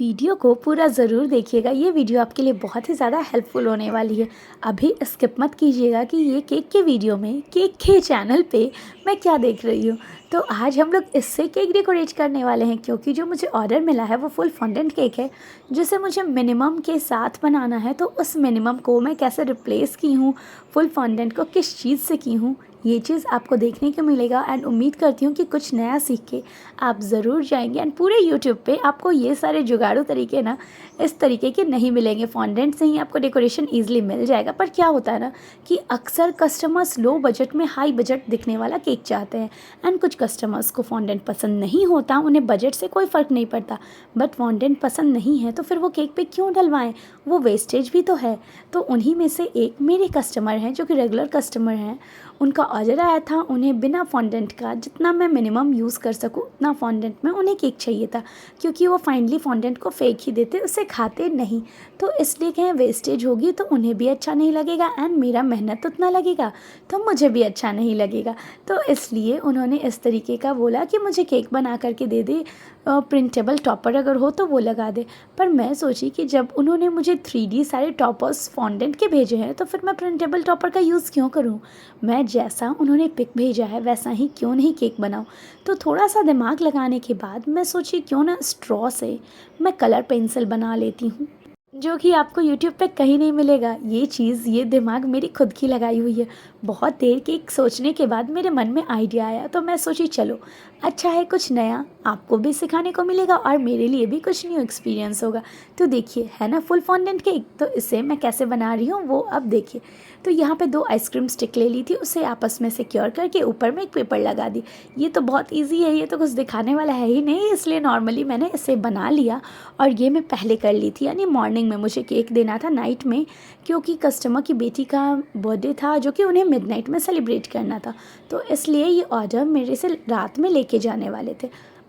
Video को पूरा ज़रूर देखिएगा। ये वीडियो आपके लिए बहुत ही ज़्यादा हेल्पफुल होने वाली है। अभी स्किप मत कीजिएगा कि ये केक के वीडियो में केक के चैनल पे मैं क्या देख रही हूँ। तो आज हम लोग इससे केक डेकोरेट करने वाले हैं, क्योंकि जो मुझे ऑर्डर मिला है वो फुल फॉन्डेंट केक है, जिसे मुझे मिनिमम के साथ बनाना है। तो उस मिनिमम को मैं कैसे रिप्लेस की हूँ, फुल फॉन्डेंट को किस चीज़ से की हूँ, ये चीज़ आपको देखने को मिलेगा। एंड उम्मीद करती हूँ कि कुछ नया सीख के आप ज़रूर जाएंगे। एंड पूरे यूट्यूब पे आपको ये सारे जुगाड़ू तरीके ना इस तरीके के नहीं मिलेंगे। फॉन्डेंट से ही आपको डेकोरेशन ईजिली मिल जाएगा। पर क्या होता है ना कि अक्सर कस्टमर्स लो बजट में हाई बजट दिखने वाला केक चाहते हैं। एंड कुछ कस्टमर्स को फॉन्डेंट पसंद नहीं होता, उन्हें बजट से कोई फ़र्क नहीं पड़ता, बट फॉन्डेंट पसंद नहीं है तो फिर वो केक पे क्यों डलवाएं, वो वेस्टेज भी तो है। तो उन्हीं में से एक मेरे कस्टमर हैं जो कि रेगुलर कस्टमर हैं। उनका ऑर्डर आया था, उन्हें बिना फॉन्डेंट का जितना मैं मिनिमम यूज़ कर सकूँ उतना फॉन्डेंट में उन्हें केक चाहिए था, क्योंकि वो फाइनली फॉन्डेंट को फेंक ही देते, उसे खाते नहीं। तो इसलिए कहें वेस्टेज होगी तो उन्हें भी अच्छा नहीं लगेगा एंड मेरा मेहनत उतना लगेगा तो मुझे भी अच्छा नहीं लगेगा। तो इसलिए उन्होंने इस तरीके का बोला कि मुझे केक बना करके दे दे, प्रिंटेबल टॉपर अगर हो तो वो लगा दे। पर मैं सोची कि जब उन्होंने मुझे 3D सारे टॉपर्स फॉन्डेंट के भेजे हैं तो फिर मैं प्रिंटेबल टॉपर का यूज़ क्यों करूं। मैं जैसा उन्होंने पिक भेजा है वैसा ही क्यों नहीं केक बनाऊं। तो थोड़ा सा दिमाग लगाने के बाद मैं सोची क्यों ना स्ट्रॉ से मैं कलर पेंसिल बना लेती हूँ, जो कि आपको यूट्यूब पे कहीं नहीं मिलेगा। ये चीज़, ये दिमाग मेरी खुद की लगाई हुई है। बहुत देर के सोचने के बाद मेरे मन में आइडिया आया, तो मैं सोची चलो अच्छा है, कुछ नया आपको भी सिखाने को मिलेगा और मेरे लिए भी कुछ न्यू एक्सपीरियंस होगा। तो देखिए है ना फुल फॉन्डेंट केक, तो इसे मैं कैसे बना रही हूँ वो अब देखिए। तो यहाँ पे 2 आइसक्रीम स्टिक ले ली थी, उसे आपस में सिक्योर करके ऊपर में एक पेपर लगा दी। ये तो बहुत ईजी है, ये तो कुछ दिखाने वाला है ही नहीं, इसलिए नॉर्मली मैंने इसे बना लिया। और ये मैं पहले कर ली थी, यानी मॉर्निंग में मुझे केक देना था नाइट में, क्योंकि कस्टमर की बेटी का बर्थडे था जो कि उन्हें मिडनाइट में सेलिब्रेट करना था। तो इसलिए ये ऑर्डर मेरे से रात में लेके जाने वाले थे।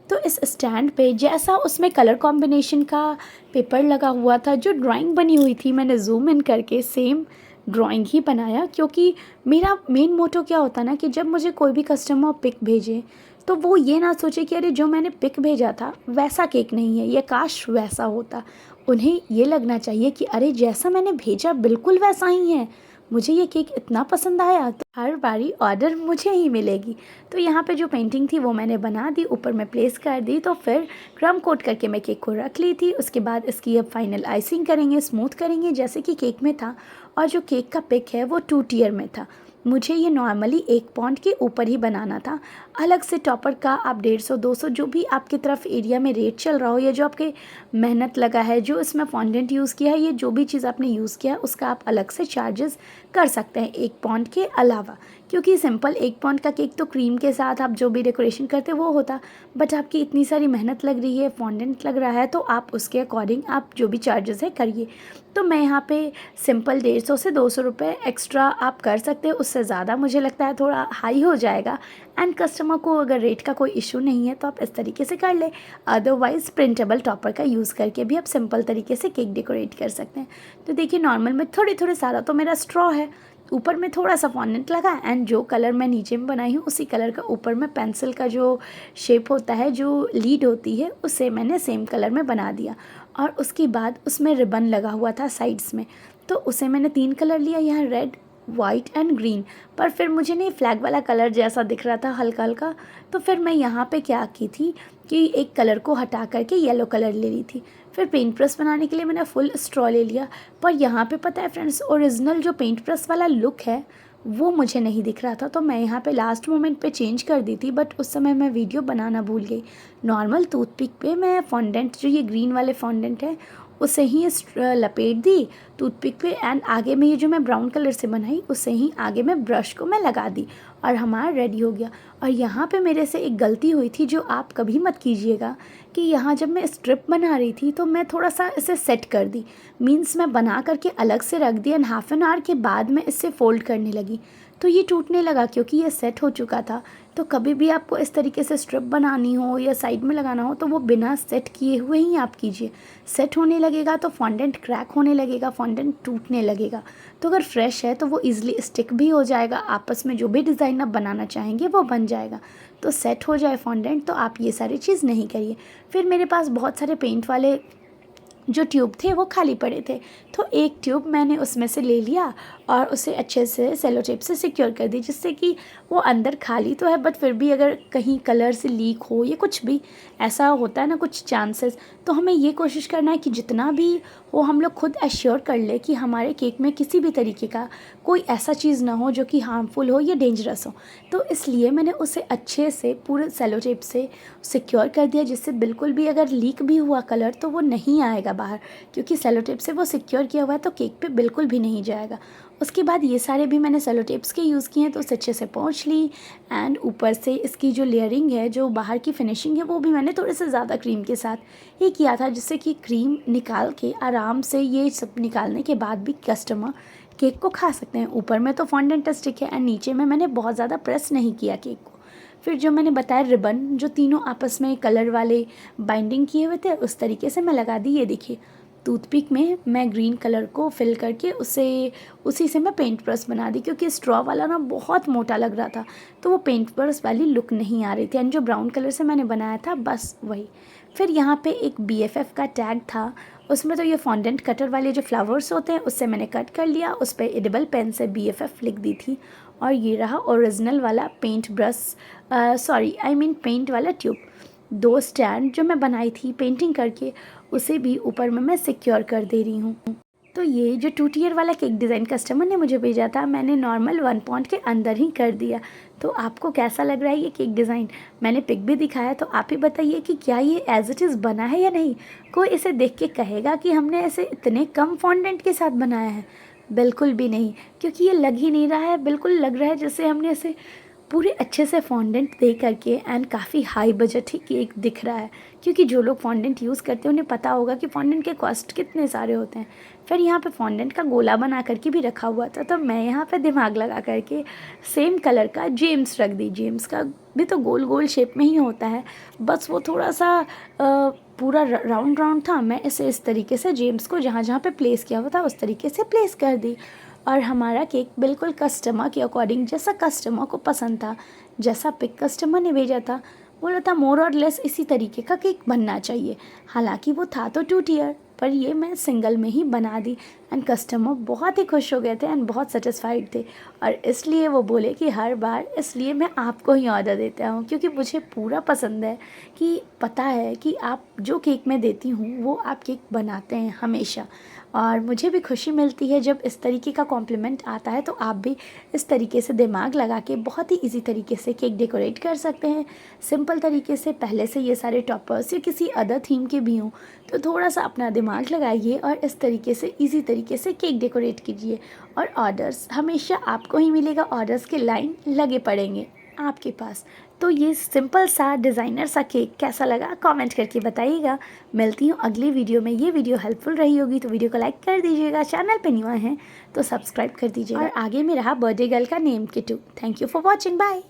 तो इस स्टैंड पे जैसा उसमें कलर कॉम्बिनेशन का पेपर लगा हुआ था, जो ड्राइंग बनी हुई थी, मैंने जूम इन करके सेम ड्राइंग ही बनाया। क्योंकि मेरा मेन मोटो क्या होता ना कि जब मुझे कोई भी कस्टमर पिक भेजे तो वो ये ना सोचे कि अरे जो मैंने पिक भेजा था वैसा केक नहीं है, ये काश वैसा होता। उन्हें ये लगना चाहिए कि अरे जैसा मैंने भेजा बिल्कुल वैसा ही है, मुझे ये केक इतना पसंद आया, तो हर बारी ऑर्डर मुझे ही मिलेगी। तो यहाँ पे जो पेंटिंग थी वो मैंने बना दी, ऊपर में प्लेस कर दी। तो फिर क्रम कोट करके मैं केक को रख ली थी। उसके बाद इसकी अब फाइनल आइसिंग करेंगे, स्मूथ करेंगे जैसे कि केक में था। और जो केक का पिक है वो 2 टियर में था। मुझे ये नॉर्मली 1 पॉइंट के ऊपर ही बनाना था। अलग से टॉपर का आप 150-200 जो भी आपकी तरफ एरिया में रेट चल रहा हो, या जो आपके मेहनत लगा है, जो इसमें फॉन्डेंट यूज़ किया है, ये जो भी चीज़ आपने यूज़ किया है उसका आप अलग से चार्जेस कर सकते हैं 1 पॉइंट के अलावा। क्योंकि सिंपल 1 पॉइंट का केक तो क्रीम के साथ आप जो भी डेकोरेशन करते वो होता, बट आपकी इतनी सारी मेहनत लग रही है, फॉन्डेंट लग रहा है, तो आप उसके अकॉर्डिंग आप जो भी चार्जेस है करिए। तो मैं यहाँ पे सिंपल 150 से 200 रुपये एक्स्ट्रा आप कर सकते हैं, उससे ज़्यादा मुझे लगता है थोड़ा हाई हो जाएगा। एंड कस्टमर को अगर रेट का कोई इशू नहीं है तो आप इस तरीके से कर ले। अदरवाइज़ प्रिंटेबल टॉपर का यूज़ करके भी आप सिंपल तरीके से केक डेकोरेट कर सकते हैं। तो देखिए नॉर्मल में थोड़ी थोड़ी सारा तो मेरा स्ट्रॉ है, ऊपर में थोड़ा सा फॉन्डेंट लगा, एंड जो कलर मैं नीचे में बनाई हूँ उसी कलर का ऊपर में पेंसिल का जो शेप होता है, जो लीड होती है, उसे मैंने सेम कलर में बना दिया। और उसके बाद उसमें रिबन लगा हुआ था साइड्स में, तो उसे मैंने 3 कलर लिया, यहाँ रेड, वाइट एंड ग्रीन। पर फिर मुझे नहीं फ्लैग वाला कलर जैसा दिख रहा था हल्का हल्का, तो फिर मैं यहाँ पे क्या की थी कि एक कलर को हटा करके येलो कलर ले ली थी। फिर पेंट ब्रश बनाने के लिए मैंने फुल स्ट्रॉ ले लिया। पर यहाँ पे पता है फ्रेंड्स, ओरिजिनल जो पेंट ब्रश वाला लुक है वो मुझे नहीं दिख रहा था, तो मैं यहाँ पे लास्ट मोमेंट पे चेंज कर दी थी, बट उस समय मैं वीडियो बनाना भूल गई। नॉर्मल टूथपिक पे मैं फॉन्डेंट, जो ये ग्रीन वाले फॉन्डेंट है, उसे ही लपेट दी टूथपिक पे, एंड आगे में ये जो मैं ब्राउन कलर से बनाई उसे ही आगे में ब्रश को मैं लगा दी और हमारा रेडी हो गया। और यहाँ पे मेरे से एक गलती हुई थी जो आप कभी मत कीजिएगा, कि यहाँ जब मैं स्ट्रिप बना रही थी तो मैं थोड़ा सा इसे सेट कर दी, मीन्स मैं बना करके अलग से रख दी, एंड हाफ एन आवर के बाद मैं इसे फोल्ड करने लगी तो ये टूटने लगा, क्योंकि ये सेट हो चुका था। तो कभी भी आपको इस तरीके से स्ट्रिप बनानी हो या साइड में लगाना हो तो वो बिना सेट किए हुए ही आप कीजिए। सेट होने लगेगा तो फॉन्डेंट क्रैक होने लगेगा, फॉन्डेंट टूटने लगेगा। तो अगर फ्रेश है तो वो ईजिली स्टिक भी हो जाएगा, आपस में जो भी डिज़ाइन आप बनाना चाहेंगे वो बन जाएगा। तो सेट हो जाए फॉन्डेंट तो आप ये सारी चीज़ नहीं करिए। फिर मेरे पास बहुत सारे पेंट वाले जो ट्यूब थे वो खाली पड़े थे। तो एक ट्यूब मैंने उसमें से ले लिया और उसे अच्छे से सेलो टेप से सिक्योर कर दी, जिससे कि वो अंदर खाली तो है बट फिर भी अगर कहीं कलर से लीक हो या कुछ भी ऐसा होता है ना कुछ चांसेस, तो हमें ये कोशिश करना है कि जितना भी हो हम लोग खुद एश्योर कर ले कि हमारे केक में किसी भी तरीके का कोई ऐसा चीज़ ना हो जो कि हार्मफुल हो या डेंजरस हो। तो इसलिए मैंने उसे अच्छे से पूरे सेलो टेप से सिक्योर कर दिया, जिससे बिल्कुल भी अगर लीक भी हुआ कलर तो वो नहीं आएगा बाहर, क्योंकि सेलो टेप से वो सिक्योर किया हुआ है तो केक पे बिल्कुल भी नहीं जाएगा। उसके बाद ये सारे भी मैंने सेलो टेप्स के यूज़ किए हैं, तो उसे अच्छे से पोंछ ली। एंड ऊपर से इसकी जो लेयरिंग है, जो बाहर की फिनिशिंग है, वो भी मैंने थोड़े से ज़्यादा क्रीम के साथ ही किया था, जिससे कि क्रीम निकाल के आराम से ये सब निकालने के बाद भी कस्टमर केक को खा सकते हैं। ऊपर में तो फॉन्डेंट स्टिक है एंड नीचे में मैंने बहुत ज़्यादा प्रेस नहीं किया केक को। फिर जो मैंने बताया रिबन, जो तीनों आपस में कलर वाले बाइंडिंग किए हुए थे, उस तरीके से मैं लगा दी। ये देखिए टूथपिक में मैं ग्रीन कलर को फिल करके उसी से मैं पेंट ब्रश बना दी, क्योंकि स्ट्रॉ वाला ना बहुत मोटा लग रहा था, तो वो पेंट ब्रश वाली लुक नहीं आ रही थी। एंड जो ब्राउन कलर से मैंने बनाया था बस वही। फिर यहाँ पे एक BFF का टैग था, उसमें तो ये फॉन्डेंट कटर वाले जो फ्लावर्स होते हैं उससे मैंने कट कर लिया, उस पर एडिबल पेन से BFF लिख दी थी। और ये रहा ओरिजिनल वाला पेंट ब्रश, पेंट वाला ट्यूब। 2 स्टैंड जो मैं बनाई थी पेंटिंग करके, उसे भी ऊपर में मैं सिक्योर कर दे रही हूँ। तो ये जो 2 टियर वाला केक डिज़ाइन कस्टमर ने मुझे भेजा था, मैंने नॉर्मल 1 पॉइंट के अंदर ही कर दिया। तो आपको कैसा लग रहा है ये केक डिज़ाइन? मैंने पिक भी दिखाया, तो आप ही बताइए कि क्या ये एज़ इट इज़ बना है या नहीं। कोई इसे देख के कहेगा कि हमने ऐसे इतने कम फॉन्डेंट के साथ बनाया है? बिल्कुल भी नहीं, क्योंकि ये लग ही नहीं रहा है, बिल्कुल लग रहा है जैसे हमने ऐसे पूरे अच्छे से फॉन्डेंट दे करके, एंड काफ़ी हाई बजट ही केक दिख रहा है, क्योंकि जो लोग फॉन्डेंट यूज़ करते हैं उन्हें पता होगा कि फॉन्डेंट के कॉस्ट कितने सारे होते हैं। फिर यहाँ पे फॉन्डेंट का गोला बना करके भी रखा हुआ था, तो मैं यहाँ पे दिमाग लगा करके सेम कलर का जेम्स रख दी। जेम्स का भी तो गोल गोल शेप में ही होता है, बस वो थोड़ा सा पूरा राउंड राउंड था। मैं इस तरीके से जेम्स को जहाँ जहाँ पे प्लेस किया हुआ था उस तरीके से प्लेस कर दी। और हमारा केक बिल्कुल कस्टमर के अकॉर्डिंग, जैसा कस्टमर को पसंद था, जैसा पिक कस्टमर ने भेजा था, बोला था मोर और लेस इसी तरीके का केक बनना चाहिए। हालांकि वो था तो 2 टियर, पर ये मैं सिंगल में ही बना दी। एंड कस्टमर बहुत ही खुश हो गए थे एंड बहुत सेटिस्फाइड थे, और इसलिए वो बोले कि हर बार इसलिए मैं आपको ही ऑर्डर देता हूँ, क्योंकि मुझे पूरा पसंद है, कि पता है कि आप जो केक मैं देती हूँ वो आप केक बनाते हैं हमेशा। और मुझे भी खुशी मिलती है जब इस तरीके का कॉम्प्लीमेंट आता है। तो आप भी इस तरीके से दिमाग लगा के बहुत ही इजी तरीके से केक डेकोरेट कर सकते हैं, सिंपल तरीके से। पहले से ये सारे टॉपर्स या किसी अदर थीम के भी हों तो थोड़ा सा अपना दिमाग लगाइए और इस तरीके से इजी तरीके से केक डेकोरेट कीजिए, और ऑर्डर्स हमेशा आपको ही मिलेगा, ऑर्डर्स के लाइन लगे पड़ेंगे आपके पास। तो ये सिंपल सा डिज़ाइनर सा केक कैसा लगा कमेंट करके बताइएगा। मिलती हूँ अगली वीडियो में। ये वीडियो हेल्पफुल रही होगी तो वीडियो को लाइक कर दीजिएगा, चैनल पे न्यू हैं तो सब्सक्राइब कर दीजिएगा। और आगे में रहा बर्थडे गर्ल का name Kittu. Thank you for watching, bye.